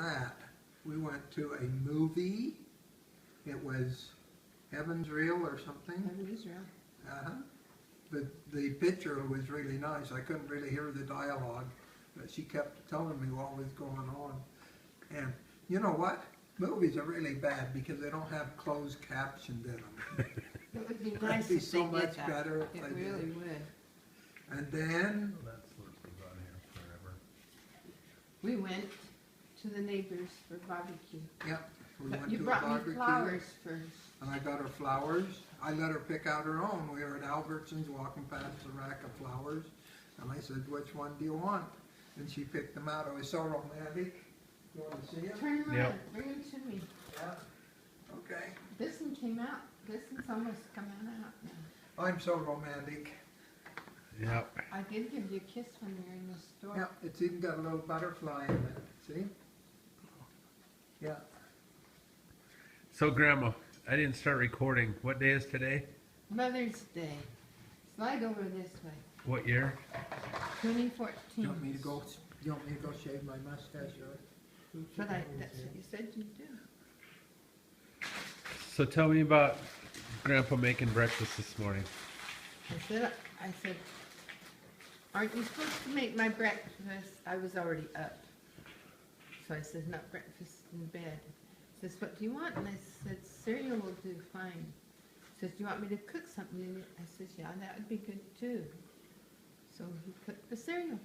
that, we went to a movie. It was Heaven's Real or something. Heaven is real. Uh-huh. The picture was really nice. I couldn't really hear the dialogue, but she kept telling me what was going on. And you know what? Movies are really bad because they don't have closed captioned in them. It would be It'd nice be if so they much did that. better if It they really did. would. And then, Well, that slip was on here forever. We went to the neighbors for barbecue. yep, we But went you to a brought me barbecue. flowers first. And I got her flowers. I let her pick out her own. We were at Albertsons walking past a rack of flowers. And I said, which one do you want? And she picked them out. It was so romantic. You want to see it? Turn around, Yep. bring them to me. Yeah. Okay. This one came out. This one's almost coming out now. I'm so romantic. Yep. I did give you a kiss when we were in the store. Yeah, it's even got a little butterfly in it. See? Yeah. So, Grandma, I didn't start recording. What day is today? Mother's Day. Slide over this way. What year? 2014. You want me to go? You want me to go shave my mustache? But that's what you said you'd do. So tell me about Grandpa making breakfast this morning. I said, aren't you supposed to make my breakfast? I was already up. So I said, not breakfast in bed. He says, what do you want? And I said, cereal will do fine. He says, do you want me to cook something in it? I says, yeah, that would be good too. So he cooked the cereal.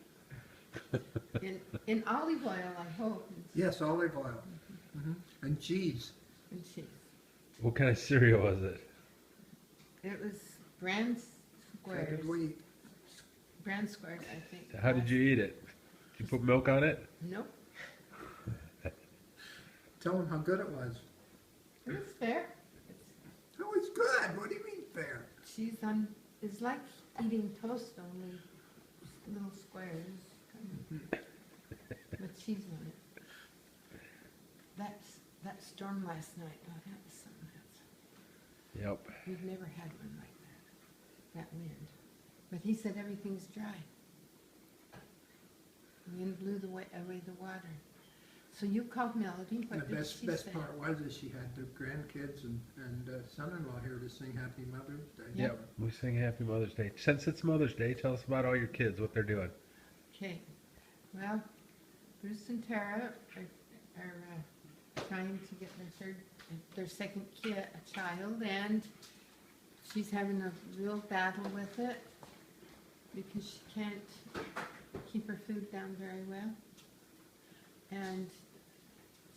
in olive oil, I hope. Yes, olive oil. And cheese. And cheese. What kind of cereal was it? It was Brand Squares. Shredded wheat. Brand Squares, I think. How did you eat it? Did you put milk on it? Nope. Tell them how good it was. It was fair. It was good. What do you mean fair? Cheese on is like eating toast, only just little squares with cheese on it. That storm last night, oh, that was something else. Yep. We've never had one like that wind. But he said everything's dry. The wind blew away the water. So you called Melody. What The did she best say? part was that she had the grandkids and son-in-law here to sing Happy Mother's Day. Yep. We sing Happy Mother's Day. Since it's Mother's Day, tell us about all your kids, what they're doing. Okay. Well, Bruce and Tara are trying to get their second kid, a child, and she's having a real battle with it because she can't keep her food down very well. And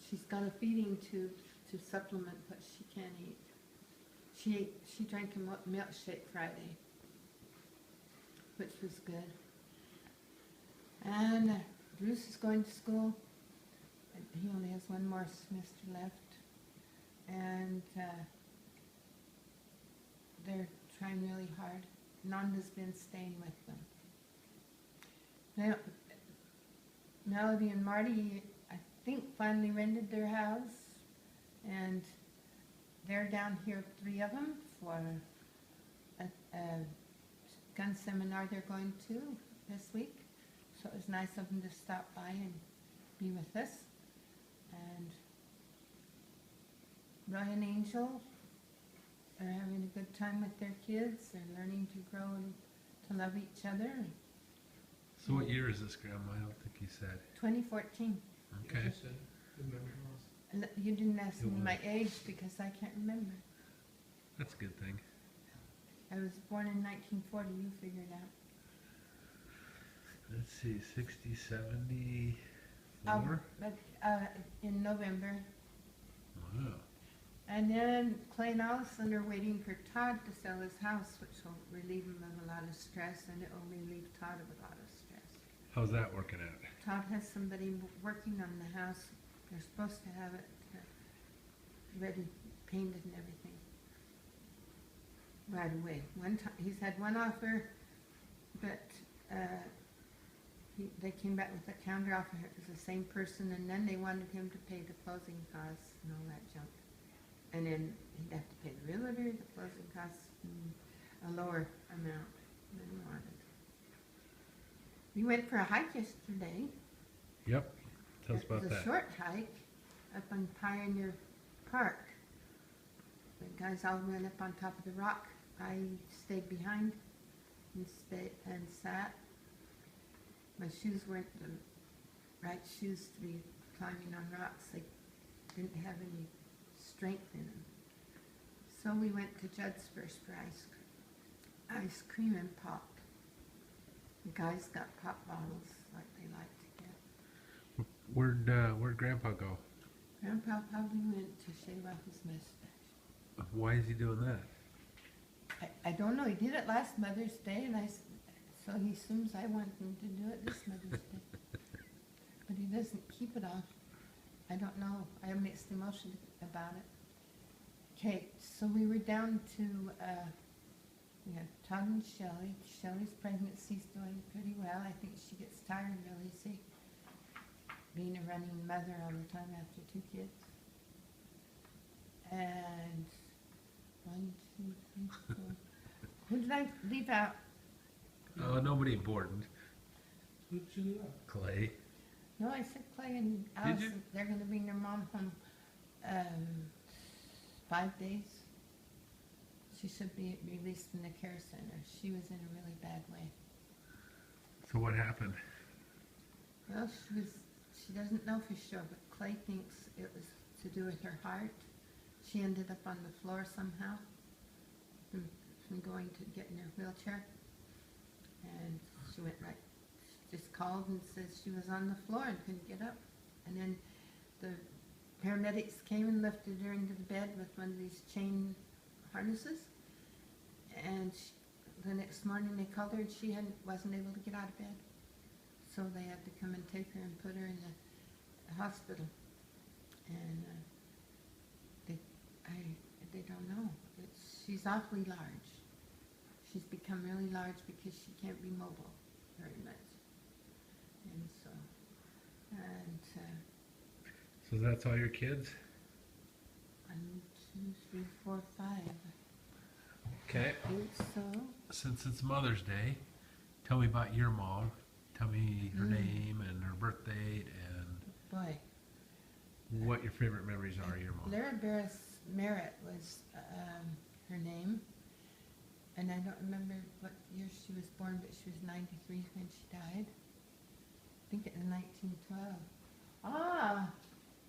she's got a feeding tube to supplement what she can eat. She drank a milkshake Friday, which was good. And Bruce is going to school. He only has one more semester left. And they're trying really hard. Nanda's been staying with them. Now, Melody and Marty, I think, finally rented their house, and they're down here, 3 of them, for a gun seminar they're going to this week. So it was nice of them to stop by and be with us. And Roy and Angel are having a good time with their kids. They're learning to grow and to love each other. So what year is this, Grandma? I don't think you said. 2014. Okay. And you didn't ask me my age because I can't remember. That's a good thing. I was born in 1940, you figured out. Let's see, 60, 70, But in November. Wow. And then Clay and Allison are waiting for Todd to sell his house, which will relieve him of a lot of stress, and it will relieve Todd of a lot of stress. How's that working out? Todd has somebody working on the house. They're supposed to have it ready, painted and everything right away. He's had one offer, but they came back with a counter offer. It was the same person, and then they wanted him to pay the closing costs and all that junk. And then he'd have to pay the realtor, the closing costs, and a lower amount than he wanted. We went for a hike yesterday. Yep. Tell us It about was a that. short hike up on Pioneer Park. The guys all went up on top of the rock. I stayed behind and sat. My shoes weren't the right shoes to be climbing on rocks. They didn't have any strength in them. So we went to Judd's first for ice cream and pop. The guys got pop bottles like they like to get. Where'd Grandpa go? Grandpa probably went to shave off his mustache. Why is he doing that? I don't know. He did it last Mother's Day, and so he assumes I want him to do it this Mother's Day. But he doesn't keep it off. I don't know. I have mixed emotions about it. Okay, so we were down to, we had Todd and Shelley. Shelley's pregnancy's doing pretty well. I think she gets tired real easy, being a running mother all the time after 2 kids. And 1, 2, 3, 4. Who did I leave out? Oh, nobody important. Who'd you leave out? Clay. No, I said Clay and you? Allison. They're going to bring their mom home 5 days. She should be released from the care center. She was in a really bad way. So what happened? Well, she doesn't know for sure, but Clay thinks it was to do with her heart. She ended up on the floor somehow from going to get in her wheelchair. And she went right, she just called and says she was on the floor and couldn't get up. And then the paramedics came and lifted her into the bed with one of these chain harnesses. And the next morning they called her and she wasn't able to get out of bed. So they had to come and take her and put her in the hospital. And they don't know. She's awfully large. She's become really large because she can't be mobile very much. And So that's all your kids? 1, 2, 3, 4, 5. Okay. I think so. Since it's Mother's Day, tell me about your mom. Tell me her name and her birth date and Boy, what your favorite memories are of your mom. Lara Barris Merritt was her name. And I don't remember what year she was born, but she was 93 when she died. I think it was 1912. Ah,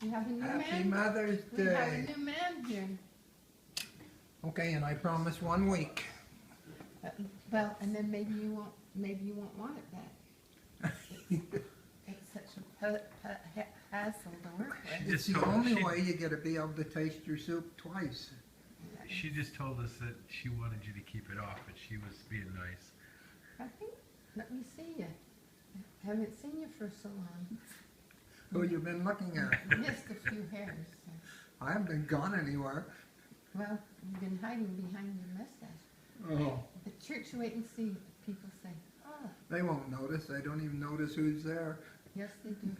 we have a new Happy man. Mother's We have a Day. new man here. Okay, and I promise 1 week. Well, and then maybe you won't want it back. It's such a hassle to work with. It's the only way you get to be able to taste your soup twice. She just told us that she wanted you to keep it off, but she was being nice. I think, let me see you. I haven't seen you for so long. Who you been looking at? You missed a few hairs. So. I haven't been gone anywhere. Well, you've been hiding behind your mustache. Oh, At church, you wait and see what people say. Oh, they won't notice. They don't even notice who's there. yes, they do.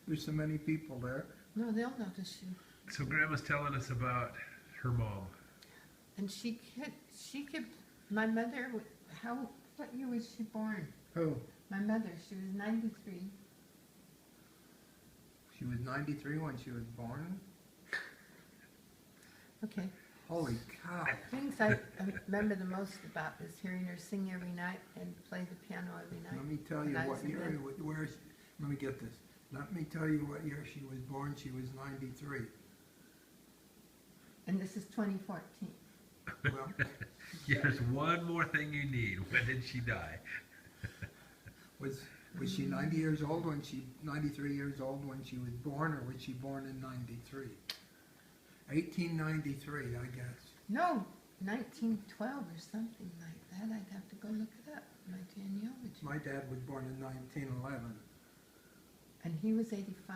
There's so many people there. No, they'll notice you. So Grandma's telling us about her mom. And she could, my mother, what year was she born? Who? My mother, she was 93. She was 93 when she was born? Okay. Holy cow. Things I remember the most about is hearing her sing every night and play the piano every night. Let me tell you when I what was a year, kid. let me get this. Let me tell you what year she was born. She was 93. And this is 2014. Well, There's one more thing you need. When did she die? was she 90 years old 93 years old when she was born, or was she born in 93? 1893, I guess. No, 1912 or something like that. I'd have to go look it up. My genealogy. My dad was born in 1911. And he was 85.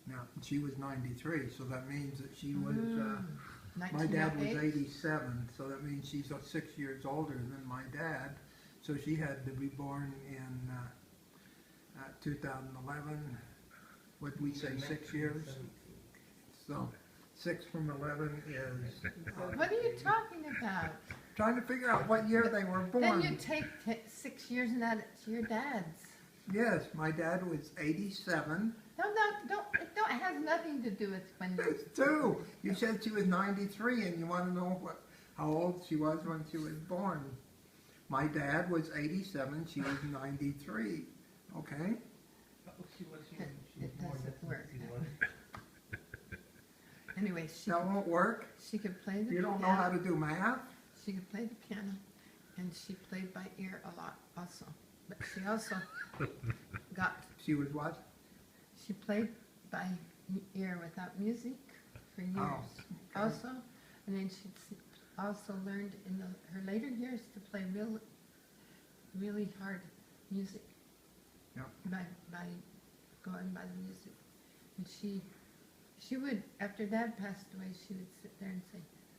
Now, she was 93, so that means that she was, my 1908. dad was 87, so that means she's 6 years older than my dad. So she had to be born in 2011. What did we say, 6 years? So 6 from 11 is... What are you talking about? Trying to figure out what year they were born. Then you take 6 years and add it to your dad's. Yes, my dad was 87. Don't, it has nothing to do with when you're... It's two. You said she was 93 and you want to know how old she was when she was born. My dad was 87, she was 93. Okay? It doesn't work. Anyway, That won't work? she could play the You don't know piano. how to do math? She could play the piano, and she played by ear a lot also. But she also got, She was what? she played by ear without music for years okay. also. And then she also learned in her later years to play really hard music. Yep. By going by the music. And she would, after Dad passed away, she would sit there and say,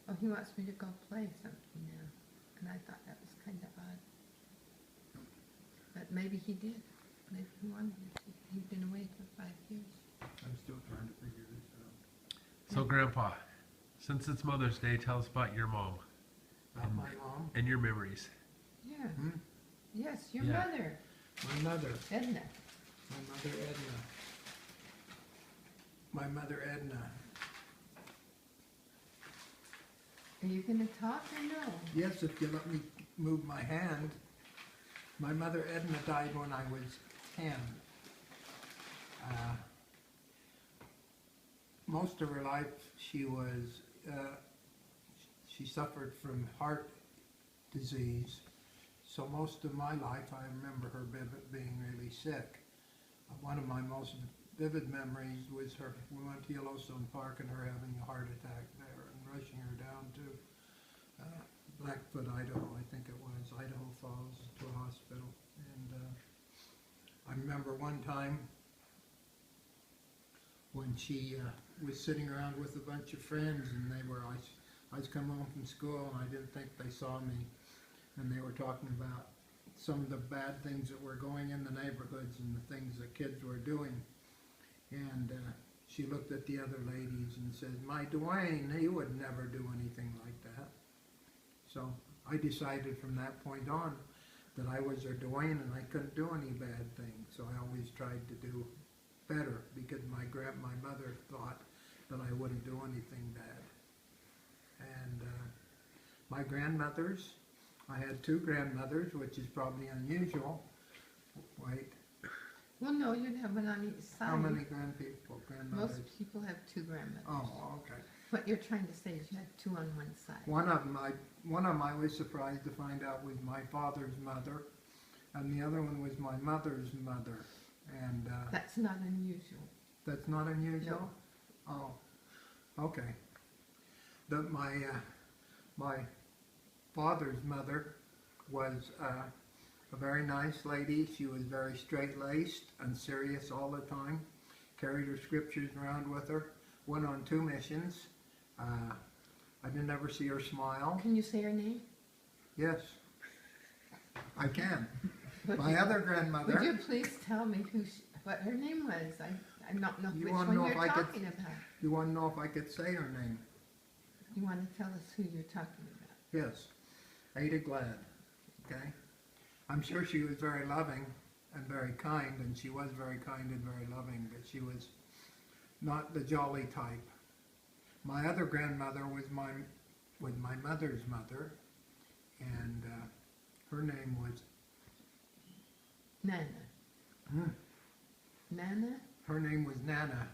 oh, he wants me to go play something now. And I thought that was kind of odd. But maybe he did. Maybe he wanted me to. He'd been away for 5 years. I'm still trying to figure this out. So, Grandpa, since it's Mother's Day, tell us about your mom About my mom? and your memories. Yeah. Hmm? Yes, your Yeah. mother, My mother. Edna. My mother Edna. My mother Edna. Are you going to talk or no? Yes, if you let me move my hand. My mother Edna died when I was 10. Most of her life she suffered from heart disease. So most of my life I remember her being really sick. One of my most vivid memories was we went to Yellowstone Park and her having a heart attack there and rushing her down to Blackfoot, Idaho, I think it was, Idaho Falls, to a hospital. And I remember one time when she was sitting around with a bunch of friends and I was coming home from school and I didn't think they saw me. And they were talking about some of the bad things that were going in the neighborhoods and the things that kids were doing. And she looked at the other ladies and said, my Dwayne, he would never do anything like that. So I decided from that point on that I was her Dwayne and I couldn't do any bad things. So I always tried to do better because my mother thought that I wouldn't do anything bad. And my grandmothers, I had 2 grandmothers, which is probably unusual. Wait, Well, no, you'd have one on each side. how many grandmothers? Most people have 2 grandmothers. Oh, okay. What you're trying to say is you had 2 on one side. One of them I was surprised to find out was my father's mother, and the other one was my mother's mother. And That's not unusual. that's not unusual? No. Oh, okay. My father's mother was a very nice lady. She was very straight-laced and serious all the time. Carried her scriptures around with her. Went on 2 missions. I didn't ever see her smile. Can you say her name? Yes, I can. Would My you- other grandmother. Would you please tell me what her name was? I don't know You which wanna one know if you're I could- talking about. You want to know if I could say her name? You want to tell us who you're talking about? Yes, Ada Glad. Okay, I'm sure she was very loving and very kind, and she was very kind and very loving, but she was not the jolly type. My other grandmother was my mother's mother, and her name was Nana. Nana? her name was Nana.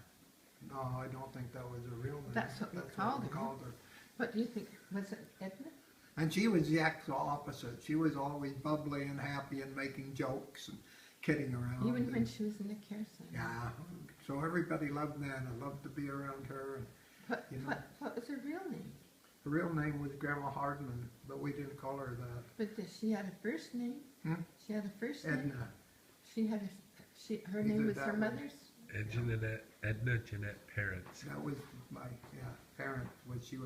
No, I don't think that was her real name. That's what we called her. What do you think? Was it Edna? And she was the actual opposite. She was always bubbly and happy and making jokes and kidding around. Even when and- she was in the care center. Yeah, so everybody loved Nana, loved to be around her. And you know. What was her real name? her real name was Grandma Hardman, but we didn't call her that. But she had a first name. Hmm? She had a first name. Edna. She had her name Either was that her or- mother's. Edna Jeanette Parents. That was my parent. She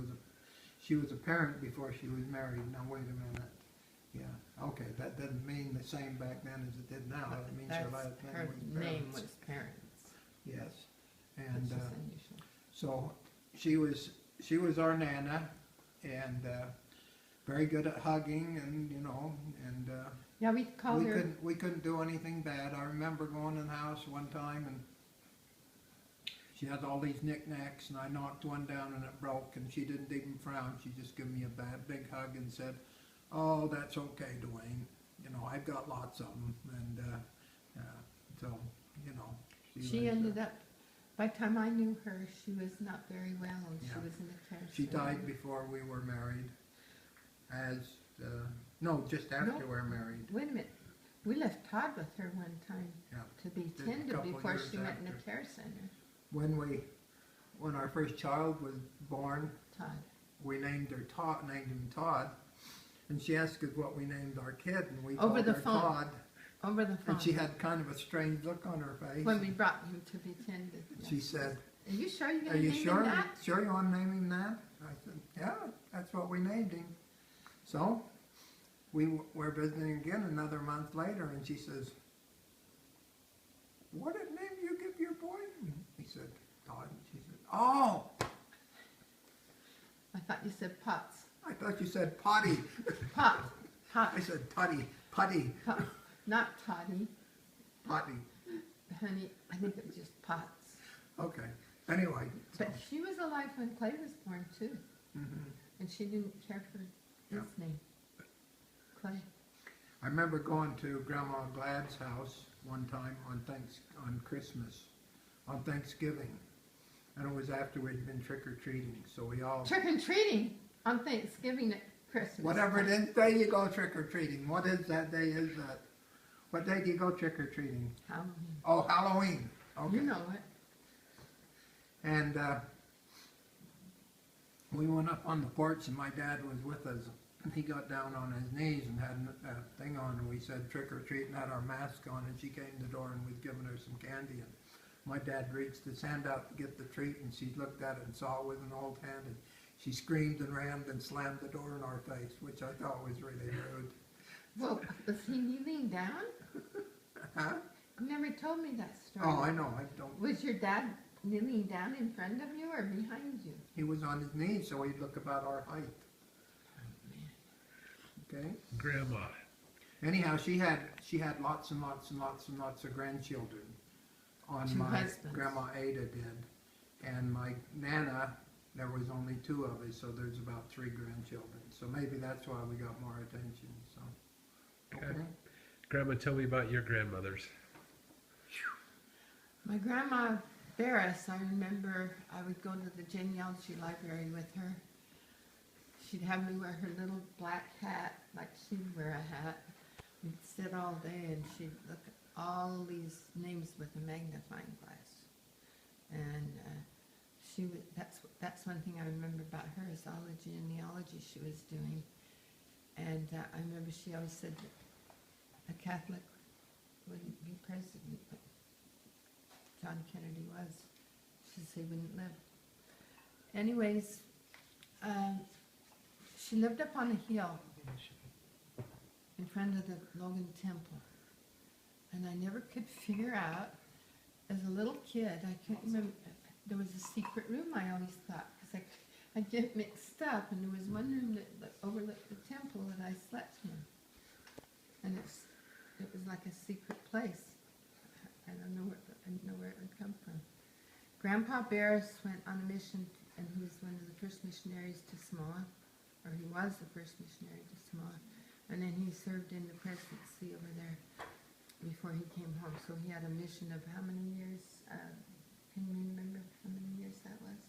was a parent before she was married. Now wait a minute. Yeah, okay, that didn't mean the same back then as it did now. It means her last Her name was name Parents. was Parents. Yes, Which and is unusual. so she was our Nana, and very good at hugging, and Yeah, we called her. We couldn't do anything bad. I remember going in the house one time and she had all these knickknacks and I knocked one down and it broke and she didn't even frown. She just gave me a big hug and said, "Oh, that's okay, Dwayne. You know, I've got lots of them." And so, you know. She ended up, by the time I knew her, she was not very well and she Yeah. was in a care She center. died before we were married. No, just after No. we were married. Wait a minute, we left Todd with her one time Yeah. to be Did a tended couple before years she went in after. the care center. When our first child was born, Todd. we named him Todd, and she asked us what we named our kid, and we Over called the her phone. Todd, Over the phone. and she had kind of a strange look on her face. When we brought him to be tended. She yes. said, Are you sure you're "Are gonna you name sure? him that? Sure you want to name him that?" I said, "Yeah, that's what we named him." So we were visiting again another month later, and she says, "What name do you give your boy?" And he said, "Todd." And she said, "Oh, I thought you said Potts. I thought you said Potty." Potts. I said Putty, Pot. Not Toddy. Potty. Honey, I think it was just Potts. Okay. Anyway. So, But she was alive when Clay was born too. mhm. And she didn't care for his name. Clay. I remember going to Grandma Glad's house one time on Christmas, on Thanksgiving, and it was after we'd been trick or treating. So we all, Trick and treating on Thanksgiving at Christmas. whatever it is, day you go trick or treating. What is that day? Is that? What day do you go trick or treating? Halloween. Oh, Halloween. Okay. You know it. And we went up on the porch, and my dad was with us. He got down on his knees and had a thing on, and we said trick or treat and had our mask on, and she came to the door and we'd given her some candy. And my dad reached his hand out to get the treat, and she looked at it and saw it was an old hand, and she screamed and ran and slammed the door in our face, which I thought was really rude. Well, was he kneeling down? Huh? You never told me that story. Oh, I know, I don't. Was your dad kneeling down in front of you or behind you? He was on his knees, so he'd look about our height. Okay? Grandma. Anyhow, she had lots and lots and lots and lots of grandchildren. On 2 my husbands. Grandma Ada did, and my Nana, there was only 2 of us, so there's about 3 grandchildren. So maybe that's why we got more attention. So, Okay. Grandma, tell me about your grandmothers. My grandma Barris, I remember I would go to the genealogy library with her. She'd have me wear her little black hat, like she'd wear a hat. We'd sit all day and she'd look at all these names with a magnifying glass. And she would, that's one thing I remember about her is all the genealogy she was doing. And I remember she always said that a Catholic wouldn't be president, but John Kennedy was. She said he wouldn't live. Anyways, she lived up on a hill in front of the Logan Temple. And I never could figure out, as a little kid, I can't remember, there was a secret room I always thought, because I'd get mixed up, and there was one room that overlooked the temple that I slept in. And it was like a secret place. I didn't know where it would come from. Grandpa Barris went on a mission, and he was one of the first missionaries to Samoa, or he was the first missionary to Samoa, and then he served in the presidency over there before he came home. So he had a mission of how many years? Can you remember how many years that was?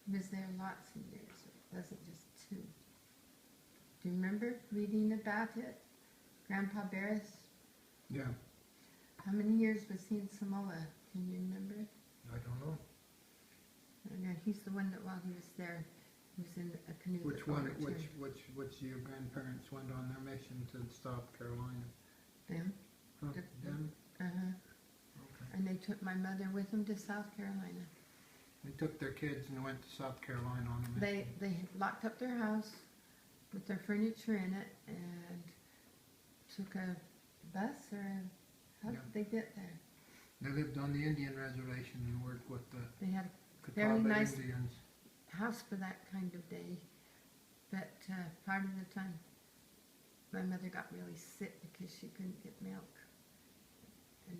He was there lots of years. It wasn't just 2. Do you remember reading about it? Grandpa Barris? Yeah, How many years was he in Samoa? Can you remember? I don't know. And he's the one that while he was there, he was in a canoe. Which that one? overturned. Which of your grandparents went on their mission to South Carolina? Them. Huh? Them? Uh-huh. Okay. And they took my mother with them to South Carolina. They took their kids and went to South Carolina on a mission. They had locked up their house with their furniture in it and took a bus or how did they get there? They lived on the Indian reservation and worked with the They had Very Catawba nice. Indians. a house for that kind of day, but part of the time my mother got really sick because she couldn't get milk. And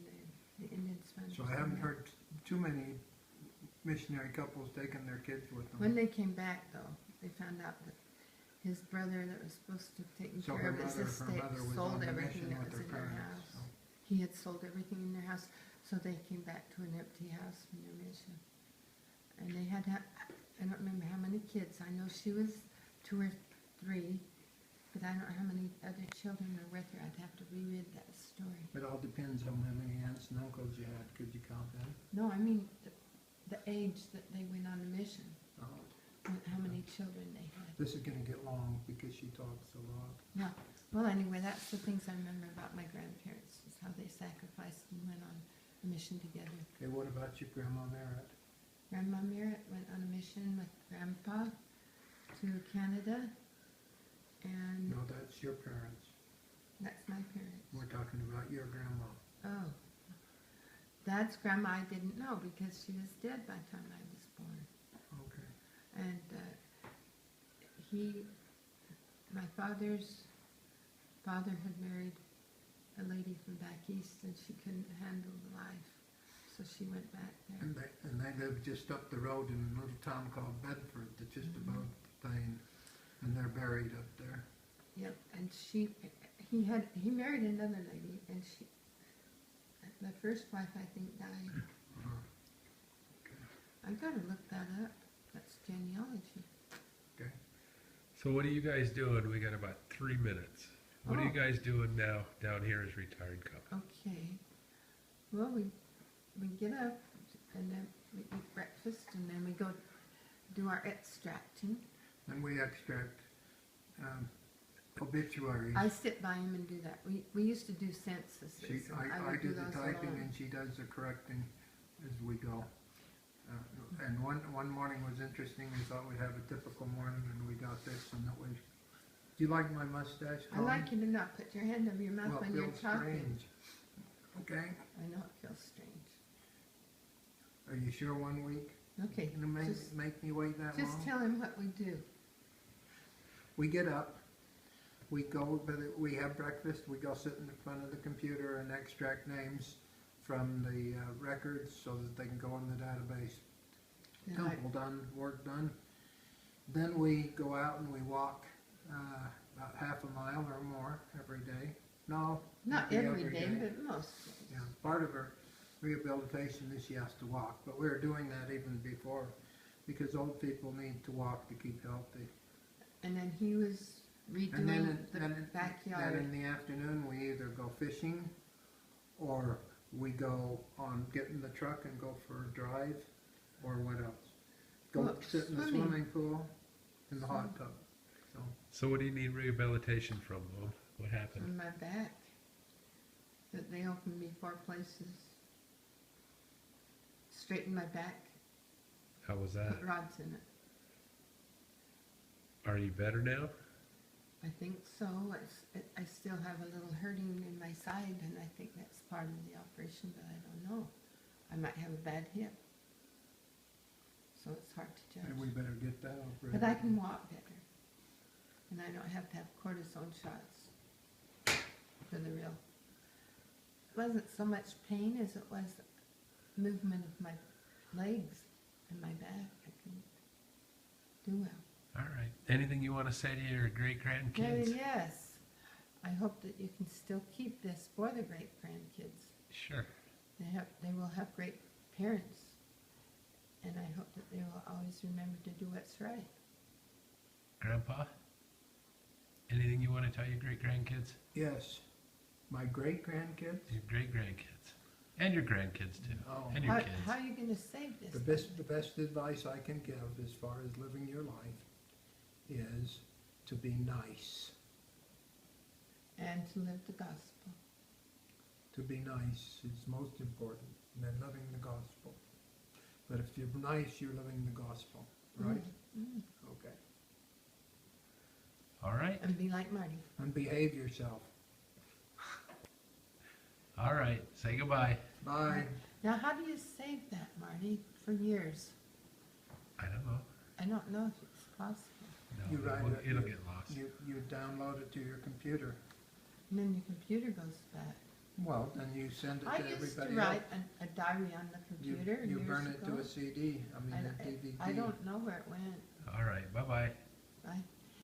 the Indians found So her I some haven't milk. heard too many missionary couples taking their kids with When them. they came back, though, they found out that his brother that was supposed to have taken So care her of his mother estate was sold on the everything mission that with was her in their parents. house. He had sold everything in their house, so they came back to an empty house from their mission. And they had, I don't remember how many kids. I know she was 2 or 3, but I don't know how many other children were with her. I'd have to reread that story. It all depends on how many aunts and uncles you had. Could you count them? No, I mean the age that they went on the mission, Oh, how many children they had. this is gonna get long because she talks a lot. Yeah, well, anyway, that's the things I remember about my grandparents, is how they sacrificed and went on a mission together. Okay, what about your Grandma Merritt? Grandma Merritt went on a mission with Grandpa to Canada, and No, that's your parents. that's my parents. We're talking about your grandma. Oh, Dad's grandma I didn't know because she was dead by the time I was born. Okay. And my father's father had married a lady from back east, and she couldn't handle the life, so she went back there. And they live just up the road in a little town called Bedford, that's just above Thane, and they're buried up there. Yep, and he married another lady, and the first wife I think died. Uh-huh. I've got to look that up. That's genealogy. Okay. So what are you guys doing? We got about 3 minutes. What are you Oh. guys doing now down here as retired couple? Okay. Well, we get up, and then we eat breakfast, and then we go do our extracting. And we extract obituaries. I sit by him and do that. We used to do censuses. and I would do the those typing alone. and she does the correcting as we go. And one morning was interesting. We thought we'd have a typical morning, and we got this, and it was. Do you like my mustache, I Colin? like you to not put your hand over your mouth Well, it when you're feels talking. strange. Okay. I know it feels strange. Are you sure 1 week? Okay, You make me wait that long? just tell him what we do. We get up, we go, we have breakfast, we go sit in the front of the computer and extract names from the records so that they can go in the database. And I- Simple, done, work done. Then we go out and we walk about half a mile or more every day. No, Not maybe every day, but most days. Yeah, part of her rehabilitation is she has to walk, but we were doing that even before because old people need to walk to keep healthy. And then he was And then, redoing the then in backyard. the afternoon, we either go fishing or we go get in the truck and go for a drive, or what else? Go Well, sit in the swimming. swimming pool, in the hot tub. So, So what do you need rehabilitation from, Mom? What happened? On my back. That they opened me 4 places. Straightened my back, How was that? put rods in it. Are you better now? I think so. I still have a little hurting in my side, and I think that's part of the operation, but I don't know. I might have a bad hip, so it's hard to judge. and we better get that over. But I can walk better, and I don't have to have cortisone shots for the real. It wasn't so much pain as it was movement of my legs and my back. I couldn't do well. All right. Anything you want to say to your great-grandkids? Yes. I hope that you can still keep this for the great grandkids. Sure. They will have great parents, and I hope that they will always remember to do what's right. Grandpa? Anything you want to tell your great-grandkids? Yes, my great-grandkids, Your great-grandkids. And your grandkids, too. Oh. And your How, kids. how are you going to save this? the best advice I can give as far as living your life is to be nice. And to live the gospel. To be nice is most important, and then living the gospel. But if you're nice, you're living the gospel, right? Mm. Okay. All right. And be like Marty. And behave yourself. All right. Say goodbye. Bye. Now, how do you save that, Marty, for years? I don't know. I don't know if it's possible. No, You write it, it'll you- get lost. You download it to your computer. And then your computer goes bad. Well, then you send it I to used to everybody write else. a diary on the You, computer you years burn it to ago. a CD, I mean a DVD. I don't know where it went. All right, bye-bye.